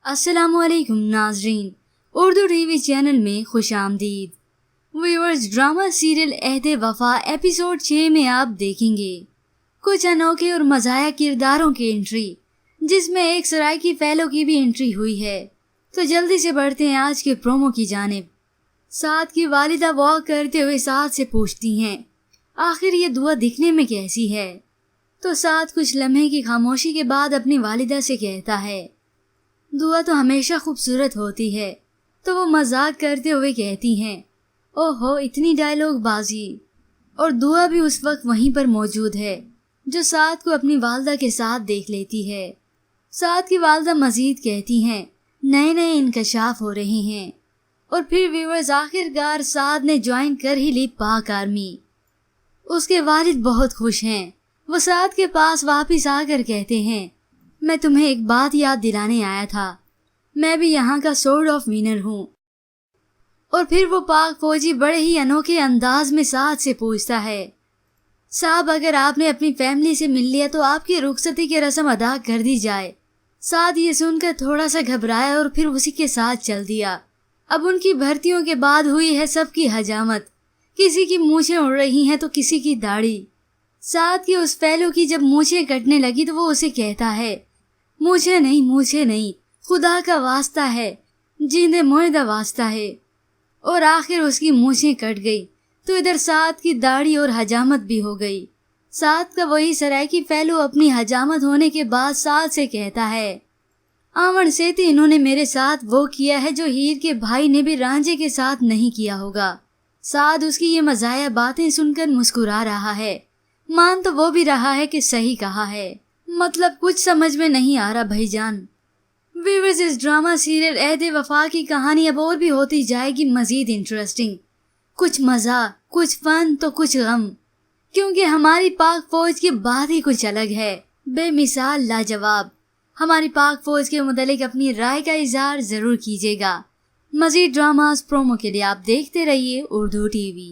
अस्सलामुअलैकुम नाजरीन, Urdu TV channel में खुश आमदीद। व्यूअर्स, ड्रामा सीरियल अहदे वफा एपिसोड 6 में आप देखेंगे कुछ अनोखे और मज़ाया किरदारों की एंट्री, जिसमें एक सराइकी फैलो की भी एंट्री हुई है। तो जल्दी से बढ़ते हैं आज के प्रोमो की जानिब। साद की वालिदा वॉक करते हुए साद से पूछती हैं, आखिर ये दुआ दिखने में कैसी है? तो साद कुछ लम्हे की खामोशी के बाद अपनी वालिदा से कहता है, दुआ तो हमेशा खूबसूरत होती है। तो वो मजाक करते हुए कहती हैं, ओहो इतनी डायलॉग बाजी। और दुआ भी उस वक्त वहीं पर मौजूद है, जो साद को अपनी वालदा के साथ देख लेती है। साद की वालदा मजीद कहती हैं, नए नए इंकशाफ हो रहे हैं। और फिर व्यूअर्स, आखिरकार साद ने ज्वाइन कर ही ली पाक आर्मी। उसके वालिद बहुत खुश हैं। वो साद के पास वापस आकर कहते हैं, मैं तुम्हें एक बात याद दिलाने आया था, मैं भी यहाँ का सोर्ड ऑफ विनर हूँ। और फिर वो पाक फौजी बड़े ही अनोखे अंदाज में साद से पूछता है, साहब अगर आपने अपनी फैमिली से मिल लिया तो आपकी रुखसती की रस्म अदा कर दी जाए। साद ये सुनकर थोड़ा सा घबराया और फिर उसी के साथ चल दिया। अब उनकी भर्तियों के बाद हुई है सबकी हजामत, किसी की मूछें उड़ रही हैं तो किसी की दाढ़ी। साद की उस फैलो की जब मूछें कटने लगी तो वो उसे कहता है, मूछें नहीं, खुदा का वास्ता है, जींदे मोएदा वास्ता है। और आखिर उसकी मूछें कट गई तो इधर साद की दाढ़ी और हजामत भी हो गई। साद का वही सराइकी फैलो अपनी हजामत होने के बाद साद से कहता है, आमन सेती इन्होंने मेरे साथ वो किया है जो हीर के भाई ने भी रांझे के साथ नहीं किया होगा। साद उसकी ये मज़ाया बातें सुनकर मुस्कुरा रहा है। मान तो वो भी रहा है कि सही कहा है, मतलब कुछ समझ में नहीं आ रहा भाईजान। व्यूअर्स, इस ड्रामा सीरियल अहदे वफा की कहानी अब और भी होती जाएगी मजीद इंटरेस्टिंग। कुछ मज़ा, कुछ फन तो कुछ गम, क्योंकि हमारी पाक फौज की बात ही कुछ अलग है, बेमिसाल लाजवाब। हमारी पाक फौज के मुतालिक अपनी राय का इजहार जरूर कीजिएगा। मजीद ड्रामास प्रोमो के लिए आप देखते रहिए उर्दू टीवी।